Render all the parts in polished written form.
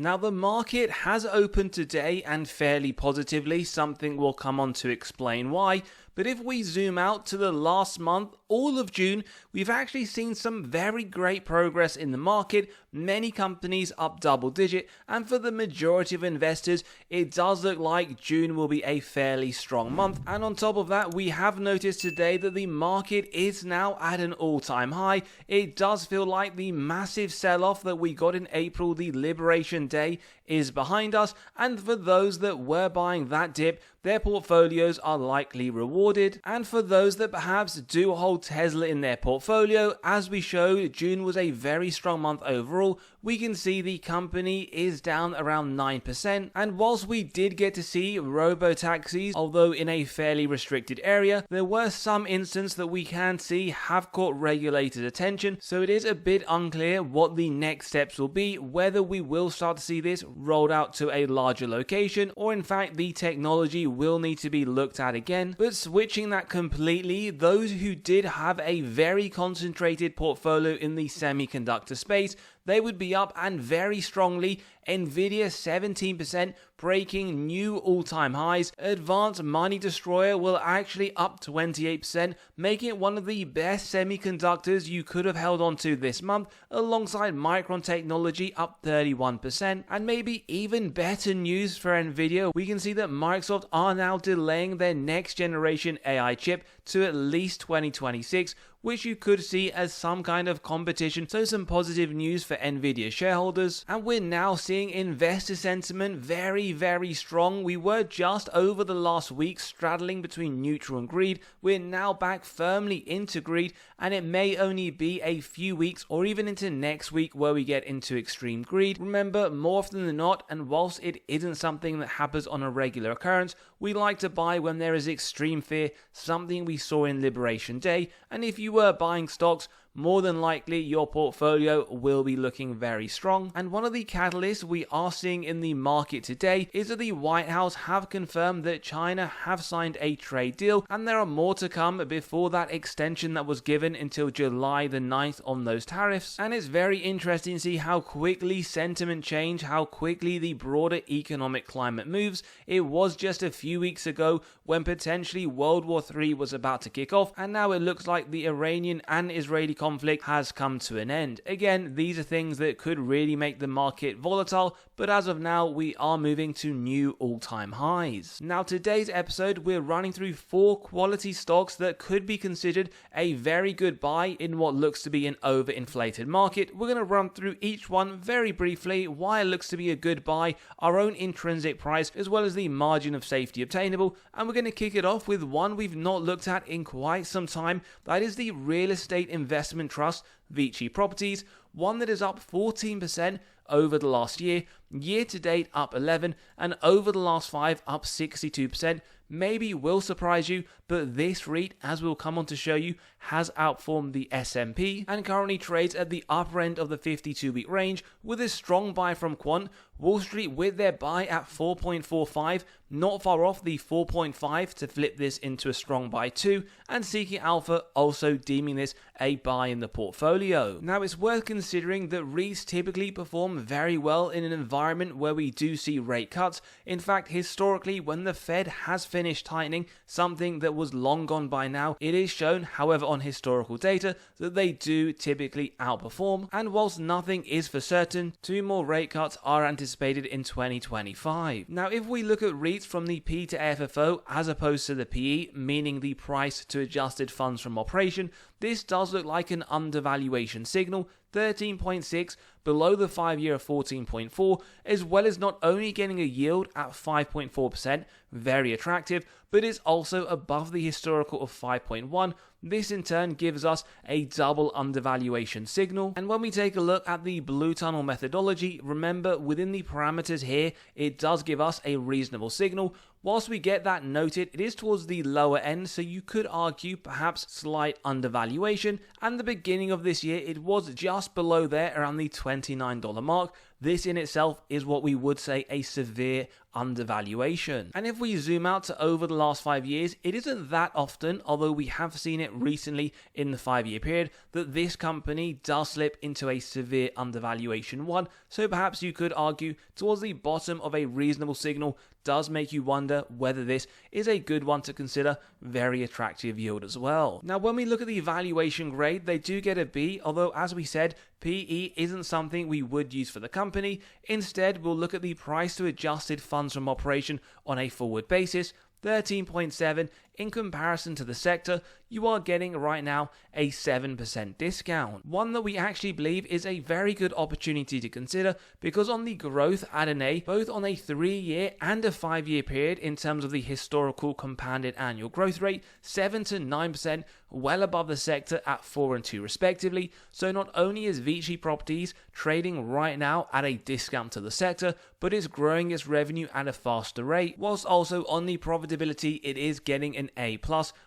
Now, the market has opened today and fairly positively, something we'll come on to explain why. But if we zoom out to the last month, all of June, we've actually seen some very great progress in the market, many companies up double digit, and for the majority of investors, it does look like June will be a fairly strong month. And on top of that, we have noticed today that the market is now at an all-time high. It does feel like the massive sell-off that we got in April, the Liberation Day, is behind us, and for those that were buying that dip, their portfolios are likely rewarded. And for those that perhaps do hold Tesla in their portfolio, as we showed, June was a very strong month overall. We can see the company is down around 9%, and whilst we did get to see robo-taxis, although in a fairly restricted area, there were some instances that we can see have caught regulators' attention, so it is a bit unclear what the next steps will be, whether we will start to see this rolled out to a larger location, or in fact the technology will need to be looked at again. But switching that completely, those who did have a very concentrated portfolio in the semiconductor space, they would be up and very strongly. Nvidia 17%, breaking new all-time highs. Advanced Money Destroyer will actually up 28%, making it one of the best semiconductors you could have held on to this month, alongside Micron Technology up 31%. And maybe even better news for Nvidia, we can see that Microsoft are now delaying their next generation AI chip to at least 2026, which you could see as some kind of competition, so some positive news for Nvidia shareholders. And we're now seeing investor sentiment very strong. We were just over the last week straddling between neutral and greed. We're now back firmly into greed, and it may only be a few weeks or even into next week where we get into extreme greed. Remember, more often than not, and whilst it isn't something that happens on a regular occurrence, we like to buy when there is extreme fear, something we saw in Liberation Day. And if you were buying stocks, more than likely your portfolio will be looking very strong. And one of the catalysts we are seeing in the market today is that the White House have confirmed that China have signed a trade deal, and there are more to come before that extension that was given until July the 9th on those tariffs. And it's very interesting to see how quickly sentiment change, how quickly the broader economic climate moves. It was just a few weeks ago when potentially World War III was about to kick off, and now it looks like the Iranian and Israeli conflict has come to an end. Again, these are things that could really make the market volatile, but as of now, we are moving to new all-time highs. Now, today's episode, we're running through 4 quality stocks that could be considered a very good buy in what looks to be an overinflated market. We're going to run through each one very briefly, why it looks to be a good buy, our own intrinsic price, as well as the margin of safety obtainable, and we're going to kick it off with one we've not looked at in quite some time. That is the real estate investment trust, Vici Properties, one that is up 14% over the last year, year to date up 11%, and over the last 5 up 62%. Maybe will surprise you, but this REIT, as we'll come on to show you, has outperformed the S&P and currently trades at the upper end of the 52-week range with a strong buy from Quant. Wall Street with their buy at 4.45, not far off the 4.5 to flip this into a strong buy too, and Seeking Alpha also deeming this a buy in the portfolio. Now, it's worth considering that REITs typically perform very well in an environment where we do see rate cuts. In fact, historically, when the Fed has finished tightening, something that was long gone by now, it is shown, however, on historical data that they do typically outperform. And whilst nothing is for certain, 2 more rate cuts are anticipated in 2025. Now, if we look at REITs from the P to AFFO as opposed to the PE, meaning the price to adjusted funds from operation, this does look like an undervaluation signal. 13.6 below the 5-year of 14.4, as well as not only getting a yield at 5.4%, very attractive, but it's also above the historical of 5.1. This in turn gives us a double undervaluation signal. And when we take a look at the blue tunnel methodology, remember within the parameters here, it does give us a reasonable signal. Whilst we get that noted, it is towards the lower end, so you could argue perhaps slight undervaluation. And the beginning of this year, it was just below there around the $29 mark. this in itself is what we would say a severe undervaluation. And if we zoom out to over the last 5 years, it isn't that often, although we have seen it recently in the 5-year period, that this company does slip into a severe undervaluation one. So perhaps you could argue towards the bottom of a reasonable signal does make you wonder whether this is a good one to consider. Very attractive yield as well. Now, when we look at the valuation grade, they do get a B, although as we said, PE isn't something we would use for the company. Instead, we'll look at the price to adjusted funds from operation on a forward basis, 13.7. In comparison to the sector, you are getting right now a 7% discount. One that we actually believe is a very good opportunity to consider, because on the growth at an A, both on a 3-year and a 5-year period in terms of the historical compounded annual growth rate, 7 to 9%, well above the sector at 4 and 2 respectively. So not only is Vici Properties trading right now at a discount to the sector, but it's growing its revenue at a faster rate, whilst also on the profitability it is getting an A+.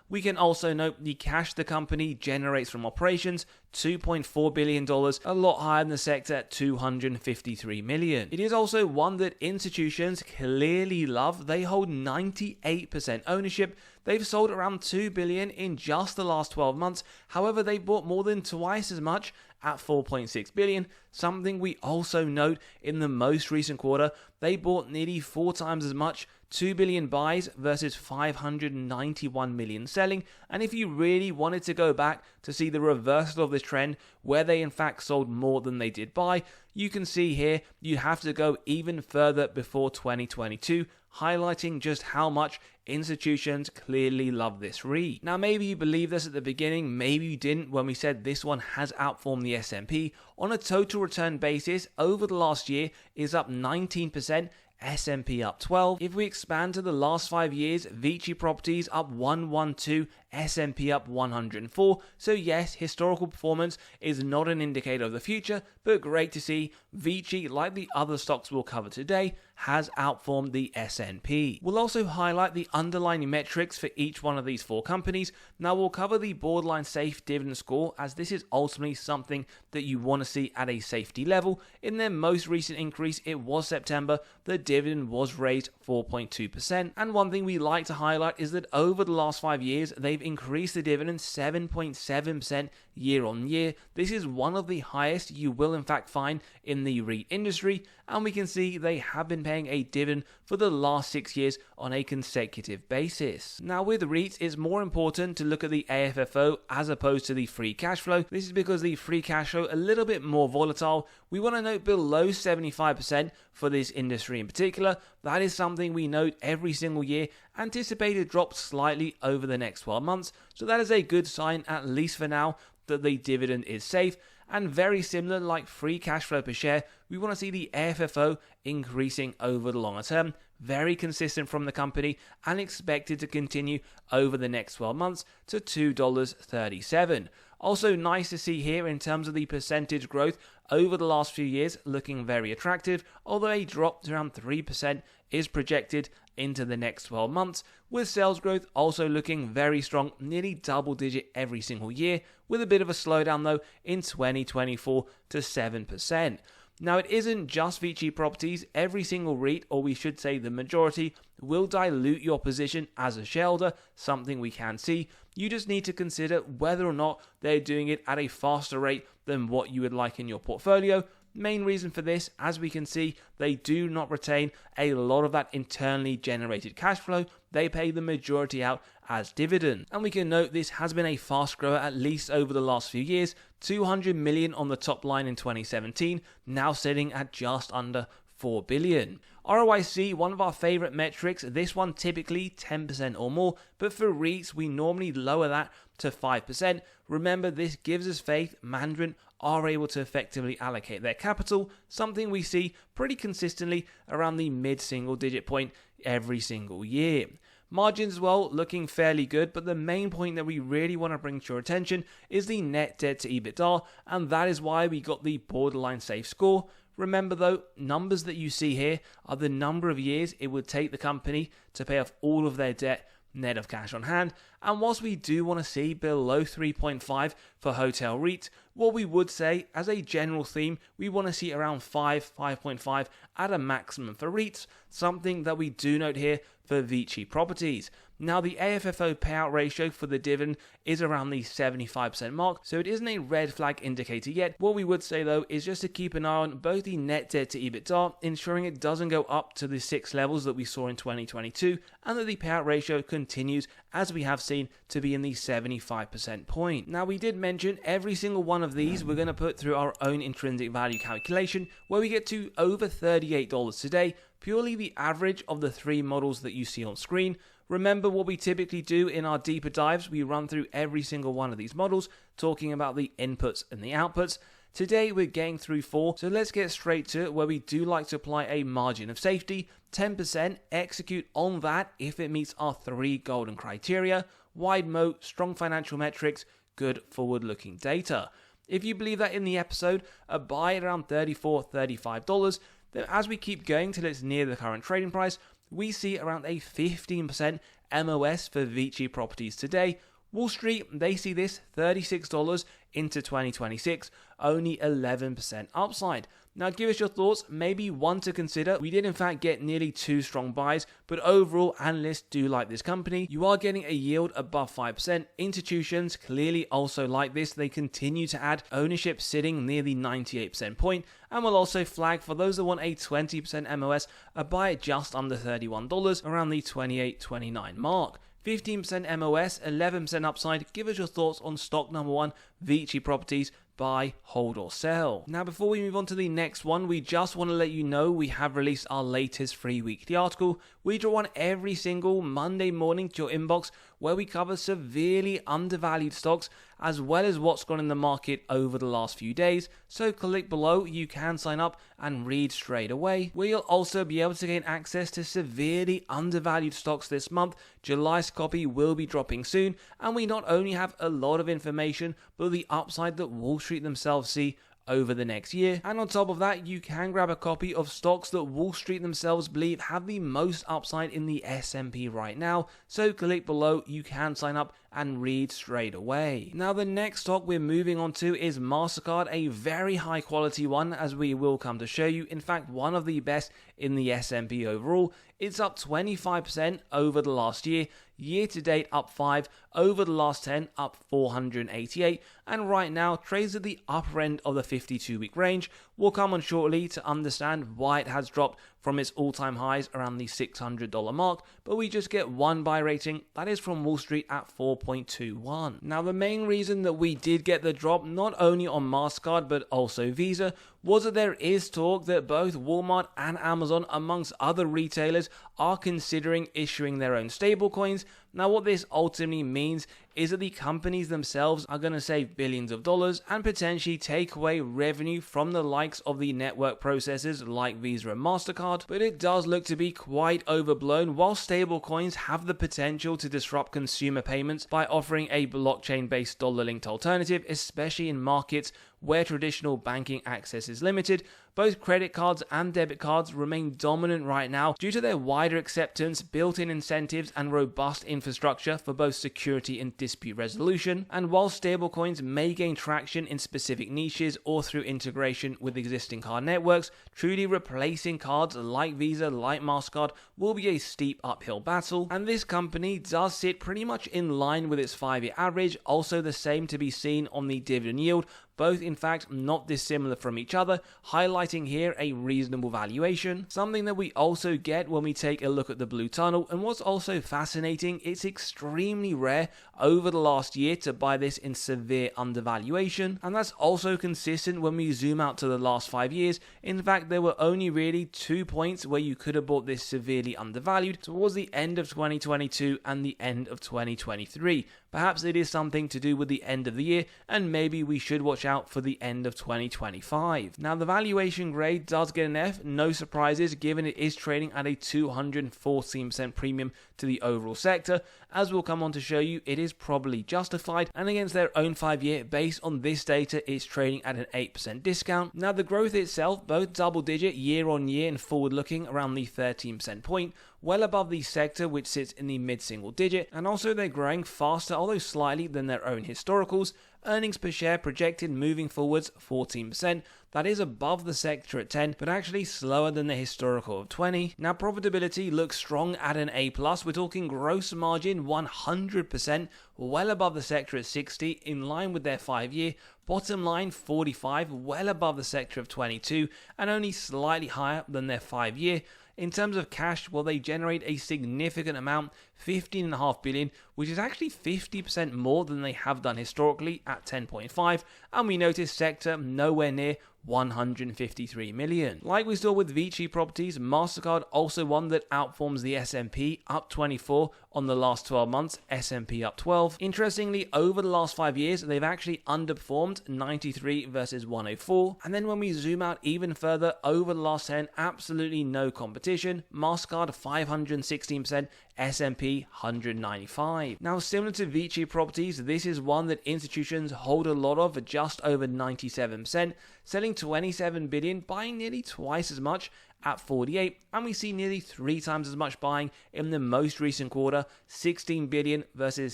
We can also note the cash the company generates from operations, $2.4 billion, a lot higher than the sector at $253 million. It is also one that institutions clearly love. They hold 98% ownership. They've sold around $2 billion in just the last 12 months. However, they bought more than twice as much at $4.6 billion, something we also note in the most recent quarter. They bought nearly 4 times as much, 2 billion buys versus 591 million selling. And if you really wanted to go back to see the reversal of this trend, where they in fact sold more than they did buy, you can see here you have to go even further before 2022, highlighting just how much institutions clearly love this REIT. Now, maybe you believed this at the beginning, maybe you didn't when we said this one has outperformed the S&P. On a total return basis, over the last year is up 19%, S&P up 12. If we expand to the last 5 years, Vici Properties up 112, S&P up 104. So yes, historical performance is not an indicator of the future, but great to see Vici, like the other stocks we'll cover today, has outperformed the S&P. We'll also highlight the underlying metrics for each one of these 4 companies. Now, we'll cover the borderline safe dividend score, as this is ultimately something that you want to see at a safety level. In their most recent increase, it was September, the dividend was raised 4.2%. And one thing we like to highlight is that over the last 5 years, they've increased the dividend 7.7% year on year. This is one of the highest you will in fact find in the REIT industry, and we can see they have been paying a dividend for the last 6 years on a consecutive basis. Now, with REITs, it's more important to look at the AFFO as opposed to the free cash flow. This is because the free cash flow a little bit more volatile. We want to note below 75% for this industry in particular. That is something we note every single year, anticipated drop slightly over the next 12 months. So that is a good sign, at least for now, that the dividend is safe. And very similar, like free cash flow per share, we want to see the AFFO increasing over the longer term. Very consistent from the company and expected to continue over the next 12 months to $2.37. Also nice to see here in terms of the percentage growth over the last few years, looking very attractive, although a drop to around 3% is projected into the next 12 months, with sales growth also looking very strong, nearly double digit every single year, with a bit of a slowdown though in 2024 to 7%. Now, it isn't just Vici Properties. Every single REIT, or we should say the majority, will dilute your position as a shareholder, something we can see. You just need to consider whether or not they're doing it at a faster rate than what you would like in your portfolio. Main reason for this, as we can see, they do not retain a lot of that internally generated cash flow. They pay the majority out as dividend. And we can note this has been a fast grower, at least over the last few years. 200 million on the top line in 2017, now sitting at just under 4 billion. ROIC, one of our favorite metrics, this one typically 10% or more, but for REITs we normally lower that to 5%. Remember, this gives us faith management are able to effectively allocate their capital, something we see pretty consistently around the mid-single digit point every single year. Margins as well, looking fairly good, but the main point that we really want to bring to your attention is the net debt to EBITDA, and that is why we got the borderline safe score. Remember though, numbers that you see here are the number of years it would take the company to pay off all of their debt net of cash on hand, And whilst we do want to see below 3.5 for hotel REITs, what we would say as a general theme, we want to see around 5.5 at a maximum for REITs, something that we do note here for Vici properties. Now, the AFFO payout ratio for the dividend is around the 75% mark, so it isn't a red flag indicator yet. What we would say though is just to keep an eye on both the net debt to EBITDA, ensuring it doesn't go up to the 6 levels that we saw in 2022, and that the payout ratio continues, as we have seen, to be in the 75% point. Now, we did mention every single one of these we're going to put through our own intrinsic value calculation, where we get to over $38 today, purely the average of the 3 models that you see on screen. Remember what we typically do in our deeper dives, we run through every single one of these models, talking about the inputs and the outputs. Today we're getting through 4, so let's get straight to it, where we do like to apply a margin of safety, 10%, execute on that if it meets our 3 golden criteria: wide moat, strong financial metrics, good forward-looking data. If you believe that in the episode, a buy at around $34, $35, then as we keep going till it's near the current trading price, we see around a 15% MOS for Vici properties today. Wall Street, they see this $36 into 2026, only 11% upside. Now give us your thoughts, maybe one to consider. We did in fact get nearly 2 strong buys, but overall analysts do like this company. You are getting a yield above 5%. Institutions clearly also like this. They continue to add ownership, sitting near the 98% point, and will also flag for those that want a 20% MOS, a buy at just under $31, around the 28-29 mark. 15% MOS, 11% upside. Give us your thoughts on stock number 1, Vici Properties. Buy, hold or sell. Now before we move on to the next one, we just want to let you know we have released our latest free weekly article. We draw one every single Monday morning to your inbox, where we cover severely undervalued stocks as well as what's gone in the market over the last few days. So click below, you can sign up and read straight away. We'll also be able to gain access to severely undervalued stocks this month. July's copy will be dropping soon, and we not only have a lot of information, but the upside that Wall Street themselves see over the next year. And on top of that, you can grab a copy of stocks that Wall Street themselves believe have the most upside in the S&P right now. So click below, you can sign up and read straight away. Now the next stock we're moving on to is MasterCard, a very high quality one, as we will come to show you. In fact, one of the best in the S&P overall. It's up 25% over the last year. Year to date up 5, over the last 10 up 488, and right now trades at the upper end of the 52-week range. We'll come on shortly to understand why it has dropped from its all-time highs around the $600 mark, but we just get one buy rating, that is from Wall Street at 4.21. Now the main reason that we did get the drop, not only on MasterCard but also Visa, was that there is talk that both Walmart and Amazon, amongst other retailers, are considering issuing their own stablecoins. Now what this ultimately means is that the companies themselves are going to save billions of dollars and potentially take away revenue from the likes of the network processors like Visa and MasterCard, but it does look to be quite overblown. While stablecoins have the potential to disrupt consumer payments by offering a blockchain-based dollar-linked alternative, especially in markets where traditional banking access is limited, both credit cards and debit cards remain dominant right now due to their wider acceptance, built-in incentives, and robust infrastructure for both security and dispute resolution. And while stablecoins may gain traction in specific niches or through integration with existing card networks, truly replacing cards like Visa, like MasterCard, will be a steep uphill battle. And this company does sit pretty much in line with its 5-year average, also the same to be seen on the dividend yield, both in fact not dissimilar from each other, highlighting here a reasonable valuation. Something that we also get when we take a look at the blue tunnel, and what's also fascinating, it's extremely rare over the last year to buy this in severe undervaluation, and that's also consistent when we zoom out to the last 5 years. In fact, there were only really 2 points where you could have bought this severely undervalued, towards the end of 2022 and the end of 2023. Perhaps it is something to do with the end of the year, and maybe we should watch out for the end of 2025. Now the valuation grade does get an F, no surprises given it is trading at a 214% premium to the overall sector. As we'll come on to show you, it is probably justified, and against their own 5-year, based on this data, it's trading at an 8% discount. Now the growth itself, both double digit year on year and forward looking around the 13% point, well above the sector which sits in the mid-single digit, and also they're growing faster, although slightly, than their own historicals. Earnings per share projected moving forwards 14%. That is above the sector at 10, but actually slower than the historical of 20. Now profitability looks strong at an A+. We're talking gross margin 100%, well above the sector at 60, in line with their 5-year. Bottom line 45, well above the sector of 22, and only slightly higher than their 5-year. In terms of cash, well, they generate a significant amount, $15.5 billion, which is actually 50% more than they have done historically at 10.5, and we notice sector nowhere near 153 million. Like we saw with Vici Properties, MasterCard also one that outperforms the S&P, up 24 on the last 12 months, S&P up 12. Interestingly, over the last 5 years, they've actually underperformed, 93 versus 104. And then when we zoom out even further, over the last 10, absolutely no competition. MasterCard 516%, S&P 195. Now, similar to Vici Properties, this is one that institutions hold a lot of at just over 97%, selling 27 billion, buying nearly twice as much at 48, and we see nearly 3 times as much buying in the most recent quarter, 16 billion versus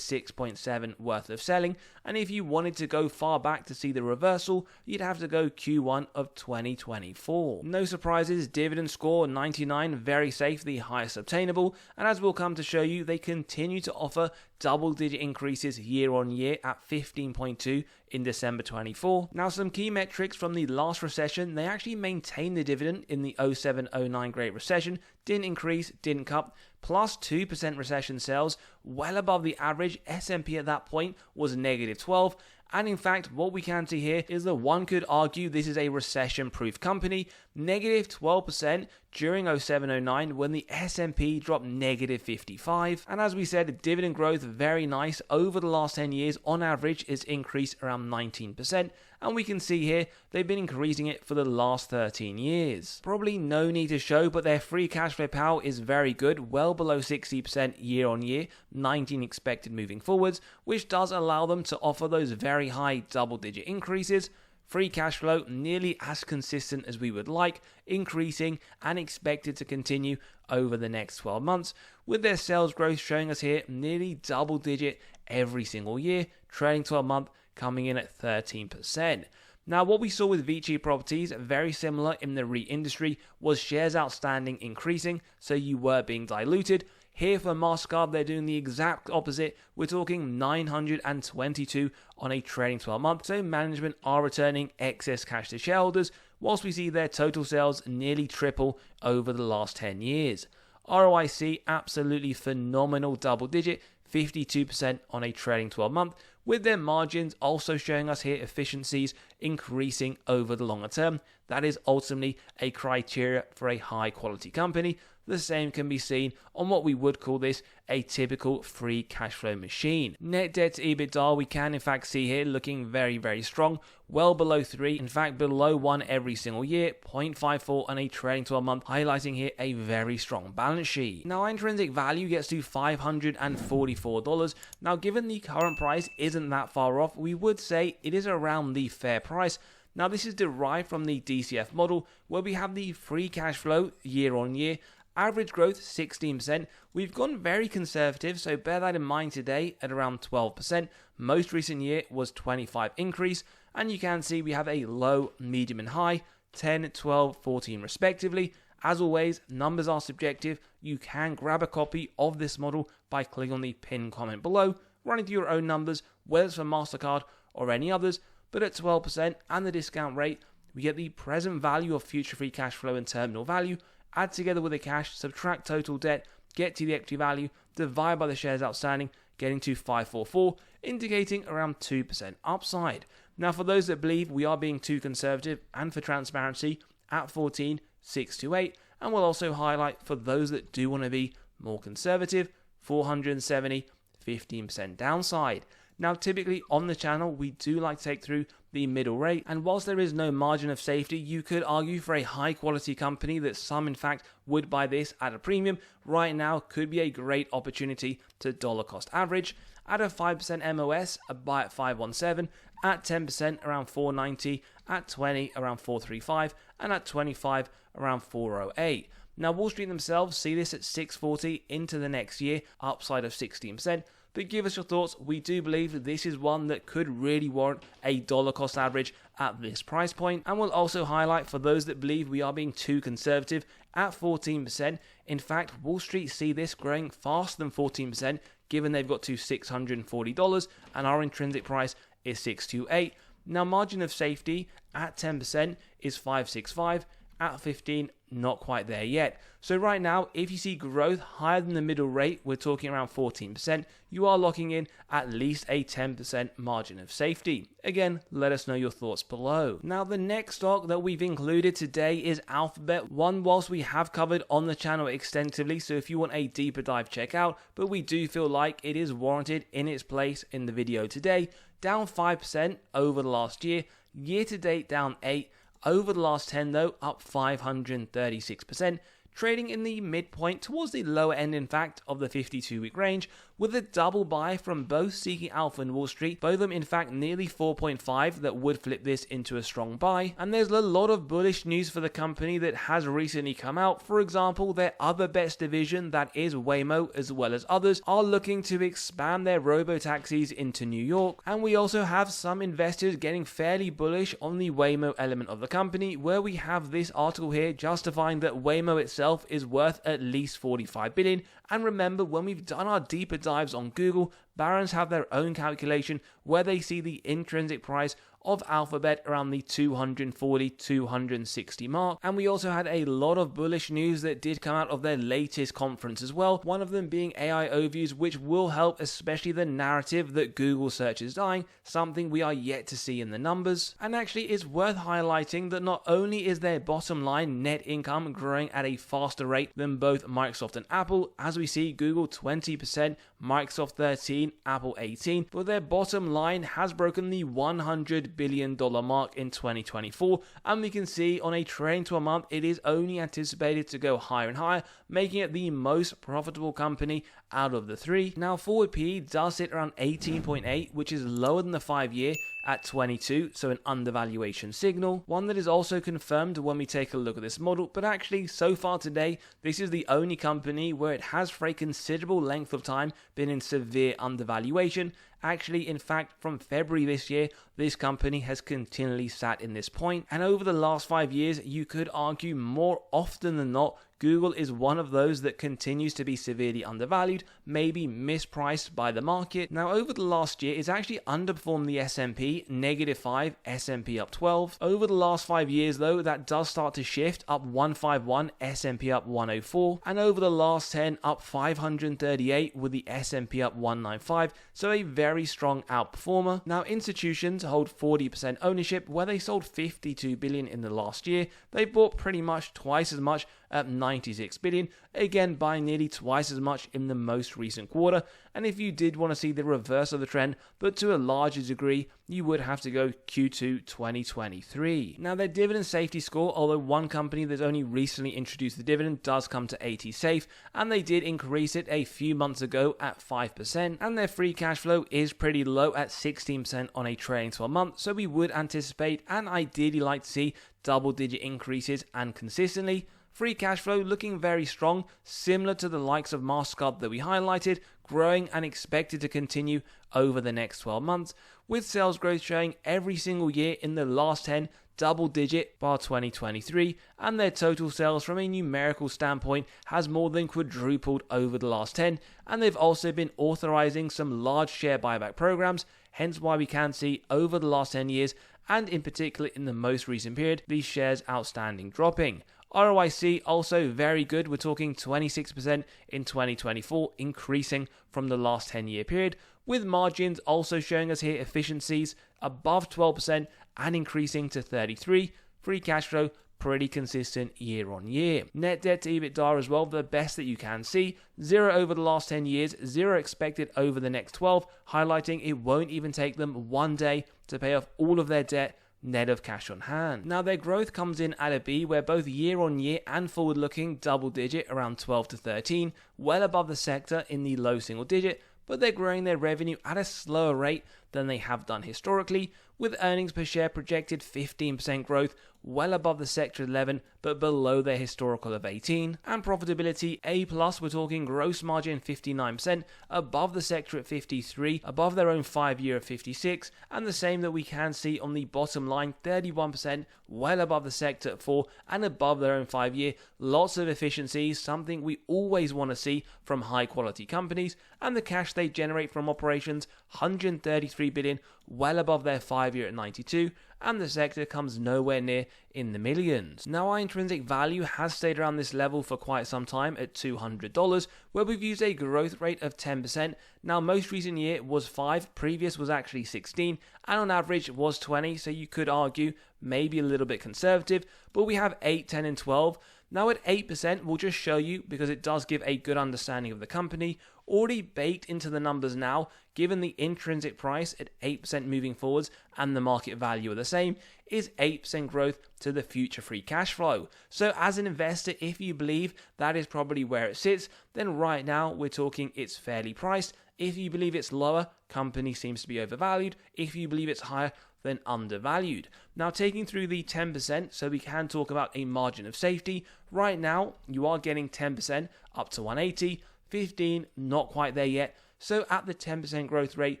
6.7 worth of selling. And if you wanted to go far back to see the reversal, you'd have to go Q1 of 2024. No surprises, dividend score 99, very safe, the highest obtainable, and as we'll come to show you, they continue to offer double-digit increases year on year at 15.2 in December 24. Now, some key metrics from the last recession, they actually maintained the dividend in the 07-09 Great Recession, didn't increase, didn't cut, plus 2% recession sales, well above the average. S&P at that point was negative 12. And in fact, what we can see here is that one could argue this is a recession-proof company, negative 12% during 07-09 when the S&P dropped negative 55. And as we said, dividend growth very nice. Over the last 10 years, on average, it's increased around 19%. And we can see here, they've been increasing it for the last 13 years. Probably no need to show, but their free cash flow power is very good, well below 60% year on year, 19 expected moving forwards, which does allow them to offer those very high double-digit increases. Free cash flow nearly as consistent as we would like, increasing and expected to continue over the next 12 months, with their sales growth showing us here nearly double-digit every single year, trailing 12-month coming in at 13%. Now, what we saw with Vici Properties, very similar in the REIT industry, was shares outstanding increasing, so you were being diluted. Here for MasterCard, they're doing the exact opposite. We're talking 922 on a trailing 12 month, so management are returning excess cash to shareholders, whilst we see their total sales nearly triple over the last 10 years. ROIC, absolutely phenomenal double digit, 52% on a trailing 12 month, with their margins also showing us here efficiencies increasing over the longer term. That is ultimately a criteria for a high quality company. The same can be seen on what we would call this a typical free cash flow machine. Net debt to EBITDA, we can in fact see here looking very, very strong, well below 3, in fact below 1 every single year, 0.54 on a trailing 12 month, highlighting here a very strong balance sheet. Now, intrinsic value gets to $544. Now, given the current price isn't that far off, we would say it is around the fair price. Now, this is derived from the DCF model, where we have the free cash flow year on year, average growth 16%. We've gone very conservative, so bear that in mind today at around 12%. Most recent year was 25 increase, and you can see we have a low, medium and high, 10, 12, 14 respectively. As always, numbers are subjective. You can grab a copy of this model by clicking on the pinned comment below, running through your own numbers, whether it's for MasterCard or any others, but at 12% and the discount rate, we get the present value of future free cash flow and terminal value, add together with the cash, subtract total debt, get to the equity value, divide by the shares outstanding, getting to 544, indicating around 2% upside. Now, for those that believe we are being too conservative, and for transparency, at 14, 628, and we'll also highlight for those that do want to be more conservative, 470, 15% downside. Now, typically on the channel, we do like to take through the middle rate, and whilst there is no margin of safety, you could argue for a high quality company that some in fact would buy this at a premium. Right now could be a great opportunity to dollar cost average. At a 5% MOS, a buy at 517, at 10% around 490, at 20 around 435, and at 25 around 408. Now, Wall Street themselves see this at 640 into the next year, upside of 16%. But give us your thoughts. We do believe this is one that could really warrant a dollar cost average at this price point. And we'll also highlight for those that believe we are being too conservative at 14%. In fact, Wall Street see this growing faster than 14%, given they've got to $640 and our intrinsic price is 628. Now, margin of safety at 10% is 565. At 15, not quite there yet. So right now, if you see growth higher than the middle rate, we're talking around 14%, you are locking in at least a 10% margin of safety. Again, let us know your thoughts below. Now, the next stock that we've included today is Alphabet, one whilst we have covered on the channel extensively, so if you want a deeper dive, check out, but we do feel like it is warranted in its place in the video today. Down 5% over the last year, year to date down 8%, over the last 10 though, up 536%, trading in the midpoint towards the lower end in fact of the 52-week range, with a double buy from both Seeking Alpha and Wall Street, both of them in fact nearly 4.5 that would flip this into a strong buy. And there's a lot of bullish news for the company that has recently come out. For example, their other bets division, that is Waymo, as well as others, are looking to expand their robo-taxis into New York. And we also have some investors getting fairly bullish on the Waymo element of the company, where we have this article here justifying that Waymo itself is worth at least 45 billion. And remember, when we've done our deeper dives on Google, Barron's have their own calculation where they see the intrinsic price of Alphabet around the 240, 260 mark. And we also had a lot of bullish news that did come out of their latest conference as well, one of them being AI overviews, which will help especially the narrative that Google search is dying, something we are yet to see in the numbers. And actually it's worth highlighting that not only is their bottom line net income growing at a faster rate than both Microsoft and Apple, as we see Google 20%, Microsoft 13%, Apple 18%, but their bottom line has broken the $100 billion mark in 2024, and we can see on a trailing 12 month it is only anticipated to go higher and higher, making it the most profitable company out of the three. Now, forward PE does sit around 18.8, which is lower than the 5-year at 22, so an undervaluation signal, one that is also confirmed when we take a look at this model. But actually, so far today, this is the only company where it has for a considerable length of time been in severe undervaluation. Actually, in fact, from February this year, this company has continually sat in this point. And over the last 5 years, you could argue more often than not, Google is one of those that continues to be severely undervalued, maybe mispriced by the market. Now, over the last year, it's actually underperformed the S&P, -5, S&P up 12. Over the last 5 years, though, that does start to shift, up 151, S&P up 104. And over the last 10, up 538 with the S&P up 195. So a very strong outperformer. Now, institutions hold 40% ownership, where they sold 52 billion in the last year. They bought pretty much twice as much at 96 billion, again buying nearly twice as much in the most recent quarter. And if you did want to see the reverse of the trend, but to a larger degree, you would have to go Q2 2023. Now, their dividend safety score, although one company that's only recently introduced the dividend, does come to 80 safe, and they did increase it a few months ago at 5%, and their free cash flow is pretty low at 16% on a trailing 12 months, so we would anticipate and ideally like to see double-digit increases and consistently. Free cash flow looking very strong, similar to the likes of MasterCard that we highlighted, growing and expected to continue over the next 12 months, with sales growth showing every single year in the last 10, double digit bar 2023, and their total sales from a numerical standpoint has more than quadrupled over the last 10, and they've also been authorizing some large share buyback programs, hence why we can see over the last 10 years, and in particular in the most recent period, these shares outstanding dropping. ROIC also very good, we're talking 26% in 2024, increasing from the last 10-year period, with margins also showing us here efficiencies above 12% and increasing to 33%. Free cash flow pretty consistent year on year. Net debt to EBITDA as well, the best that you can see. 0 over the last 10 years, 0 expected over the next 12, highlighting it won't even take them one day to pay off all of their debt net of cash on hand. Now, their growth comes in at a B, where both year on year and forward looking double digit around 12 to 13, well above the sector in the low single digit, but they're growing their revenue at a slower rate than they have done historically, with earnings per share projected 15% growth, well above the sector 11 but below their historical of 18, and profitability A+, we're talking gross margin 59%, above the sector at 53, above their own 5-year of 56, and the same that we can see on the bottom line, 31%, well above the sector at 4 and above their own 5-year. Lots of efficiencies, something we always want to see from high quality companies, and the cash they generate from operations, 133 billion, well above their 5-year at 92, and the sector comes nowhere near in the millions. Now, our intrinsic value has stayed around this level for quite some time at $200, where we've used a growth rate of 10%. Now, most recent year was 5, previous was actually 16, and on average was 20, so you could argue maybe a little bit conservative, but we have 8, 10, and 12. Now at 8%, we'll just show you because it does give a good understanding of the company. Already baked into the numbers now, given the intrinsic price at 8% moving forwards and the market value are the same, is 8% growth to the future free cash flow. So as an investor, if you believe that is probably where it sits, then right now we're talking it's fairly priced. If you believe it's lower, company seems to be overvalued. If you believe it's higher, then undervalued. Now, taking through the 10%, so we can talk about a margin of safety. Right now, you are getting 10% up to 180, 15, not quite there yet. So at the 10% growth rate,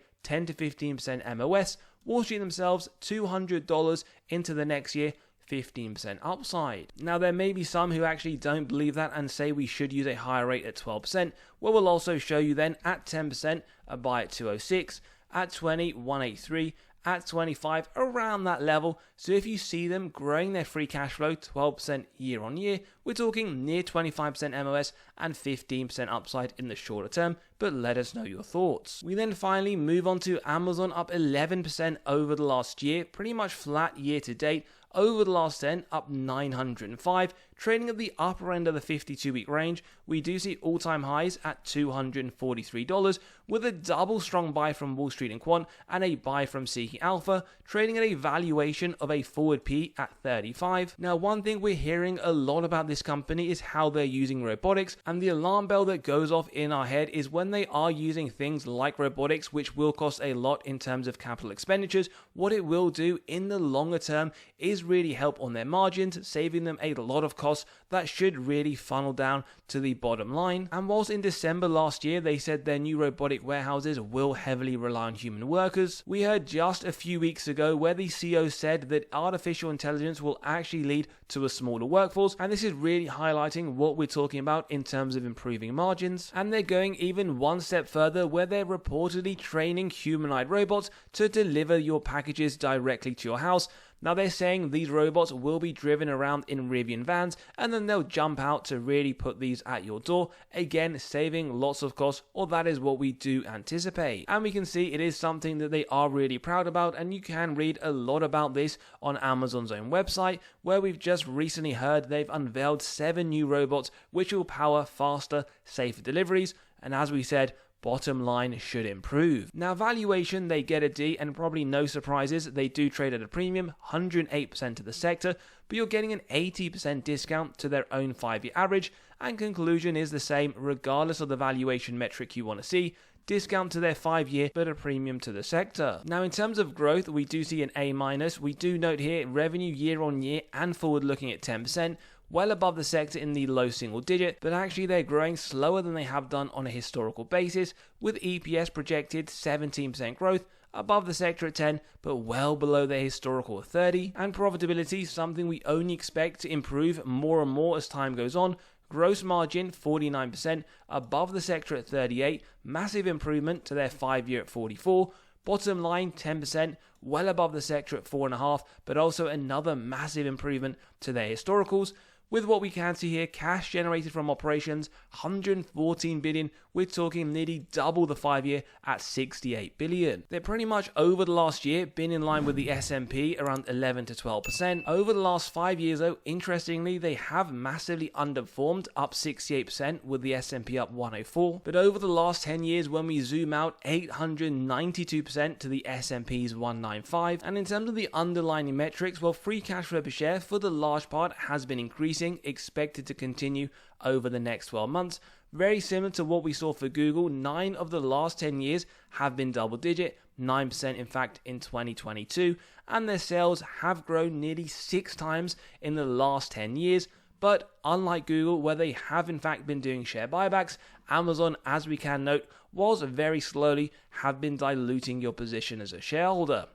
10 to 15% MOS, Wall Street themselves, $200 into the next year, 15% upside. Now, there may be some who actually don't believe that and say we should use a higher rate at 12%. Well, we'll also show you then at 10%, a buy at 206, at 20, 183, at 25, around that level. So if you see them growing their free cash flow 12% year on year, we're talking near 25% MOS and 15% upside in the shorter term, but let us know your thoughts. We then finally move on to Amazon, up 11% over the last year, pretty much flat year to date. Over the last 10, up 905, trading at the upper end of the 52-week range. We do see all-time highs at $243, with a double strong buy from Wall Street and Quant and a buy from Seeking Alpha, trading at a valuation of a forward P at 35. Now, one thing we're hearing a lot about this company is how they're using robotics, and the alarm bell that goes off in our head is when they are using things like robotics, which will cost a lot in terms of capital expenditures. What it will do in the longer term is really help on their margins, saving them a lot of costs that should really funnel down to the bottom line. And whilst in December last year they said their new robotic warehouses will heavily rely on human workers, we heard just a few weeks ago where the CEO said that artificial intelligence will actually lead to a smaller workforce, and this is really highlighting what we're talking about in terms of improving margins. And they're going even one step further, where they're reportedly training humanoid robots to deliver your packages directly to your house. Now, they're saying these robots will be driven around in Rivian vans, and then they'll jump out to really put these at your door, again saving lots of costs, or that is what we do anticipate. And we can see it is something that they are really proud about, and you can read a lot about this on Amazon's own website, where we've just recently heard they've unveiled 7 new robots which will power faster, safer deliveries, and as we said, bottom line should improve. Now, valuation, they get a D, and probably no surprises, they do trade at a premium, 108% to the sector, but you're getting an 80% discount to their own 5-year average, and conclusion is the same regardless of the valuation metric you want to see. Discount to their 5-year, but a premium to the sector. Now, in terms of growth, we do see an A-. We do note here revenue year on year and forward looking at 10%, well above the sector in the low single digit, but actually they're growing slower than they have done on a historical basis, with EPS projected 17% growth, above the sector at 10, but well below their historical 30, and profitability, something we only expect to improve more and more as time goes on. Gross margin 49%, above the sector at 38, massive improvement to their 5-year at 44. Bottom line 10%, well above the sector at 4.5, but also another massive improvement to their historicals. With what we can see here, cash generated from operations, 114 billion, we're talking nearly double the 5-year at 68 billion. They're pretty much over the last year been in line with the S&P around 11 to 12%. Over the last 5 years though, interestingly, they have massively underperformed, up 68% with the S&P up 104. But over the last 10 years, when we zoom out, 892% to the S&P's 195. And in terms of the underlying metrics, well, free cash flow per share for the large part has been increasing increasing, expected to continue over the next 12 months. Very similar to what we saw for Google, 9 of the last 10 years have been double digit, 9% in fact in 2022, and their sales have grown nearly 6 times in the last 10 years. But unlike Google, where they have in fact been doing share buybacks, Amazon, as we can note, was very slowly have been diluting your position as a shareholder.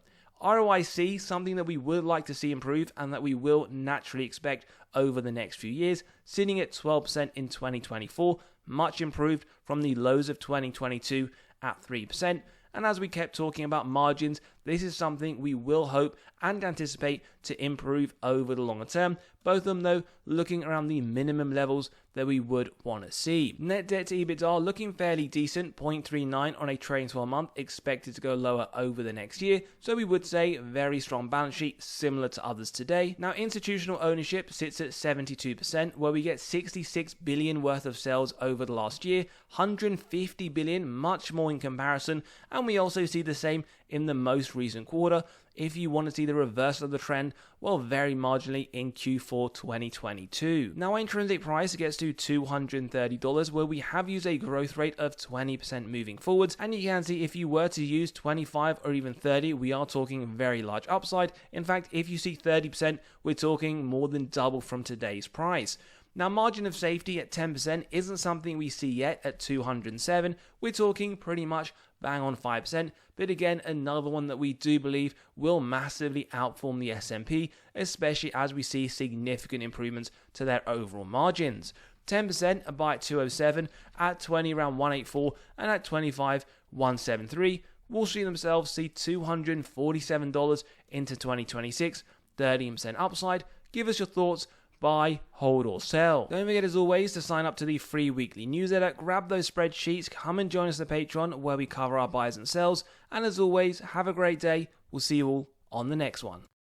ROIC, something that we would like to see improve and that we will naturally expect over the next few years, sitting at 12% in 2024, much improved from the lows of 2022 at 3%. And as we kept talking about margins, this is something we will hope and anticipate to improve over the longer term. Both of them, though, looking around the minimum levels that we would want to see. Net debt to EBITDA looking fairly decent, 0.39 on a trailing 12 month, expected to go lower over the next year. So we would say very strong balance sheet, similar to others today. Now, institutional ownership sits at 72%, where we get 66 billion worth of sales over the last year, 150 billion, much more in comparison, and we also see the same in the most recent quarter. If you want to see the reverse of the trend, well, very marginally in Q4 2022. Now, our intrinsic price gets to $230, where we have used a growth rate of 20% moving forwards, and you can see if you were to use 25 or even 30, we are talking very large upside. In fact, if you see 30%, we're talking more than double from today's price. Now, margin of safety at 10% isn't something we see yet at 207. We're talking pretty much bang on 5%, but again, another one that we do believe will massively outperform the S&P, especially as we see significant improvements to their overall margins. 10% are buy at 207, at 20 around 184, and at 25, 173. We'll see themselves see $247 into 2026, 13% upside. Give us your thoughts. Buy, hold, or sell. Don't forget, as always, to sign up to the free weekly newsletter. Grab those spreadsheets, come and join us at Patreon, where we cover our buys and sells. And as always, have a great day. We'll see you all on the next one.